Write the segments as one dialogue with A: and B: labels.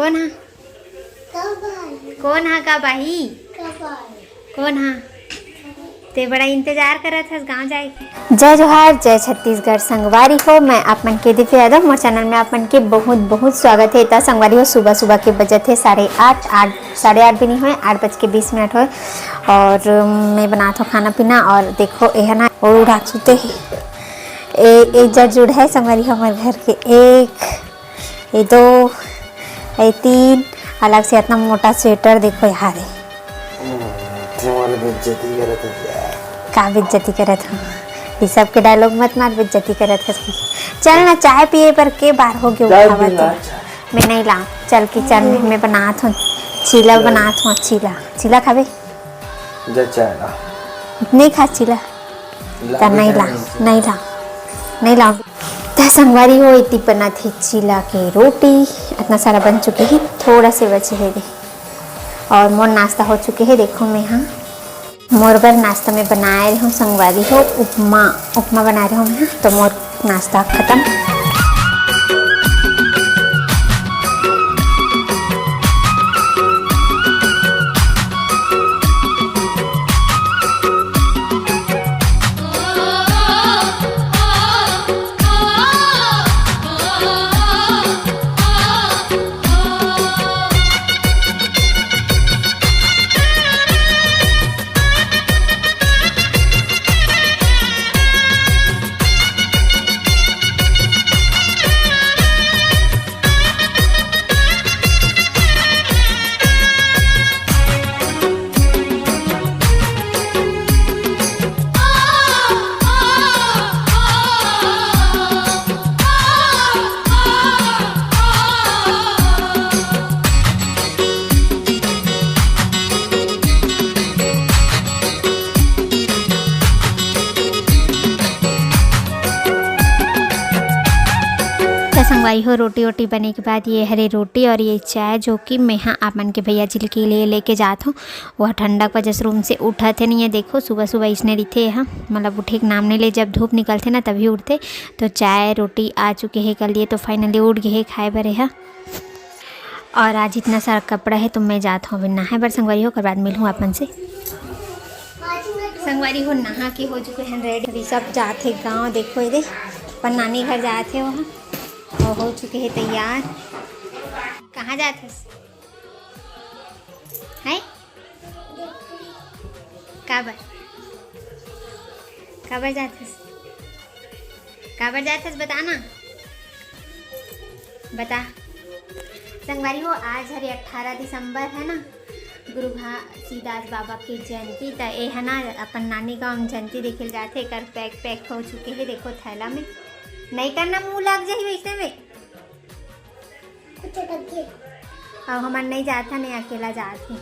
A: कौन हा? कौन हा का भाई? कौन हा? ते बड़ा इंतजार करत हस गाँव जाए के। जय जोहार, जय छत्तीसगढ़। संगवारी हो, मैं आप मन के दिव्य यादव मोर चैनल में आप मन के बहुत बहुत स्वागत है। ता संगवारी हो, सुबह सुबह के बजट है 8:30 भी नहीं हुए, 8:20 हो और मैं बनाता हूँ खाना पीना। और देखो यह ना और उड़ा सुते एक जड़ जुड़ है संगवारी हो हमारे घर के। एक ये दो ये तीन अलग से इतना मोटा स्वेटर देखो यहाँ है। का बेइज्जती करत हूँ, ये सब के डायलॉग मत मार, बेइज्जती करत है। चल ना चाय पिए पर के बार हो गया उठावत मैं नहीं ला। चल की चल मैं बनात हूँ चीला, बनात हूँ चीला खावे नहीं खा चीला तो नहीं ला तो संगवारी हो इतनी बना थी चीला के रोटी। इतना सारा बन चुके हैं, थोड़ा से बचे है और मोर नाश्ता हो चुके हैं। देखो मैं यहाँ मोर बर नाश्ता में बना रही हूँ संगवारी हो उपमा बना रही हूँ मैं। तो मोर नाश्ता खत्म। संगवारी हो रोटी वोटी बने के बाद ये हरी रोटी और ये चाय जो कि मैं हाँ आप मन के भैया जी के लिए लेके जाता हूँ। वह ठंडक वजह से रूम से उठा थे नहीं है। देखो सुबह सुबह इसने रही हाँ, मतलब उठे के नाम नहीं ले, जब धूप निकलते ना तभी उठते। तो चाय रोटी आ चुके हैं कल लिए, तो फाइनली उठ गए है खाए भरे है। और आज इतना सारा कपड़ा है तो मैं जाता हूँ अभी नहाए बर संगवारी हो, कर बाद मिलूँ आप मन से। संगवारी हो नहा के हो चुके हैं रेडी, अभी सब जाते गाँव। देखो ये पर नानी घर जाते वहाँ और हो चुके हैं तैयार। कहाँ जाते हैं? काबर जाते बताना, बता संगवारी हो। आज हरे 18 दिसंबर है ना, गुरु घासीदास बाबा की जयंती। तो ये है ना अपन नानी गाँव जयंती देखे जाते कर पैक हो चुके हैं। देखो थैला में नहीं करना, मुँह लग जाए वैसे में और हमन नहीं जाता, नहीं अकेला जाते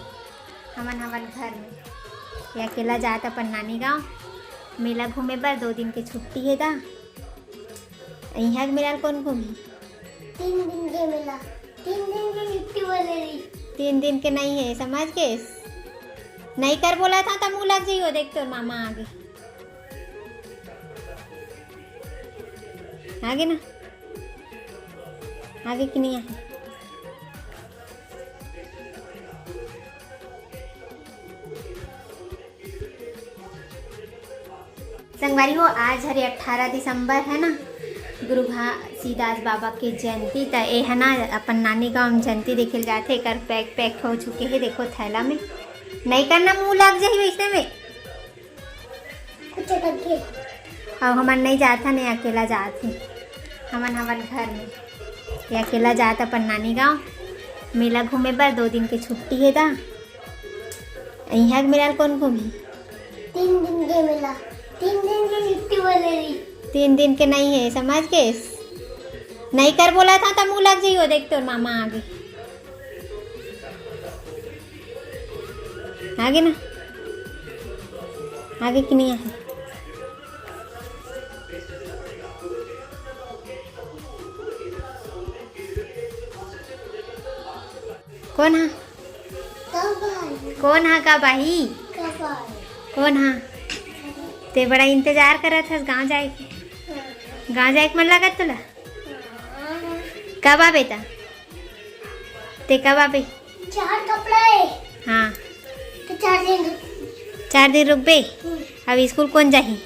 A: हमन घर में। ये अकेला जाता अपन नानी गाँव मेला घूमे पर। 2 दिन की छुट्टी है दा। यहाँ के मेला कौन घूमी?
B: 3 दिन के मेला, 3 दिन की छुट्टी बोले।
A: 3 दिन के नहीं है, समझ के नहीं कर बोला था तो मुँह लग जाइयो। देख तो मामा आगे ना आगे कि नहीं है। संगवारी हो आज हरे 18 दिसंबर है ना, गुरु घासीदास बाबा की जयंती। तो ये है ना अपन नानी गाँव जयंती देखे जाते कर पैक हो चुके हैं। देखो थैला में नहीं करना, मुँह लग जाए वैसे में और हमन नहीं जाता, नहीं अकेला जाते हमन घर में। ये अकेला जाता अपन नानी गाँव मेला घूमे पर। 2 दिन की छुट्टी है दा। यहाँ के मेला कौन घूमी?
B: 3 दिन के मेला, 3 दिन की छुट्टी बोले।
A: 3 दिन के नहीं है, समझ के नहीं कर बोला था तो मुँह लग जाइयो। देख तो मामा आगे ना आगे कि नहीं है। कौन हा? कौन हा का भाई? कौन हा? ते बड़ा इंतजार करत हस गाँव जाए के। गाँव जाए के मन लागत तुला? कब आ बेटा? ते कब आबे?
B: 4 कपड़ा है
A: हाँ
B: तो 4 दिन
A: 4 दिन रुक बे। अब स्कूल कौन जाही?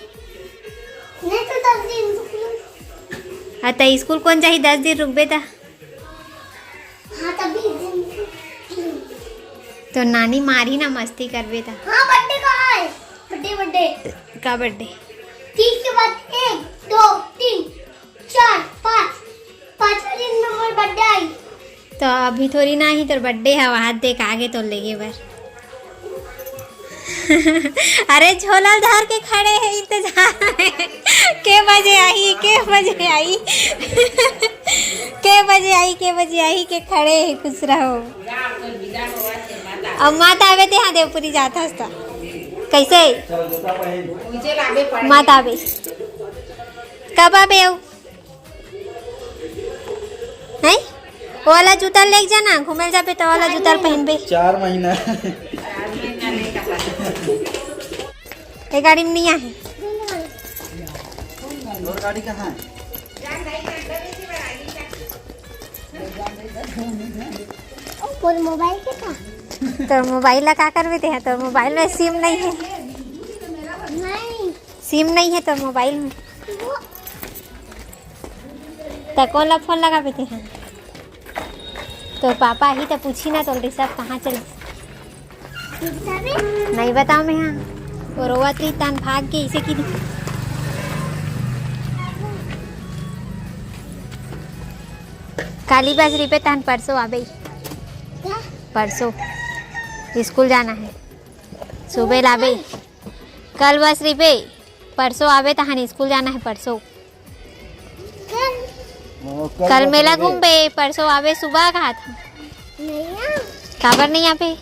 B: नहीं तो 10 दिन रुक लूं।
A: हाँ तो स्कूल कौन जाही 10 दिन रुक बे ता?
B: हाँ तब 20 दिन रुक लूं।
A: तो नानी मारी ना मस्ती करबे ता।
B: हाँ बर्थडे का है बर्थडे
A: का बर्थडे?
B: 30 के बाद 1 2 3 4 5 5वें दिन में मोर बर्थडे आई।
A: तो अभी थोड़ी ना ही तो बर्थडे है, वहाँ देख आगे तो लेगे बार। अरे झोला धर के खड़े हैं इंतजार में। के बजे आई के बजे आई के बजे आई के बजे आई के खड़े हैं, खुश रहो। अब माता आवे ते हाँ देवपुरी जाता हस्ता कैसे मात आवे कब आवे आओ नहीं वो वाला जूता ले जाना घूमे जाबे तो वाला जूता पहन बे
C: 4 महीना
A: ये गाड़ी में नहीं आहे।
C: और गाड़ी कहाँ है?
B: और मोबाइल के था
A: तो मोबाइल ला का करवे ते हैं? तो मोबाइल में सिम नहीं है,
B: नहीं
A: सिम नहीं है तो मोबाइल में
B: वो
A: तो कौन ला फोन लगा बेते हैं? तो पापा ही तो पूछी ना तो सब कहाँ चल
B: कितना भी
A: नहीं बताओ मैं यहाँ तो रोवत रही तान भाग के इसे की काली बाजरी पे तान परसों आबे
B: क्या
A: परसों स्कूल जाना है सुबह लाबे कल बस री पे परसों आबे तहान स्कूल जाना है परसों कल मेला घूम बे परसों आबे सुबह कहा था
B: नहीं आ
A: काबर नहीं यहाँ पे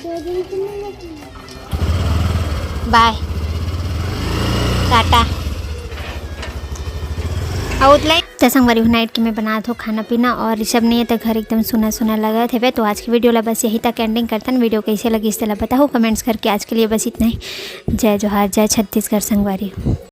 B: 2 दिन के लिए
A: बाय टाटा तो संगवारी नाइट के मैं बना दो खाना पीना और ऋषभ नहीं है तो घर एकदम सुना सुना लगा थे। तो आज की वीडियो ला बस यही तक एंडिंग करता वीडियो कैसे लगी इस तरह बताओ कमेंट्स करके। आज के लिए बस इतना ही। जय जोहार जय छत्तीसगढ़ संगवारी।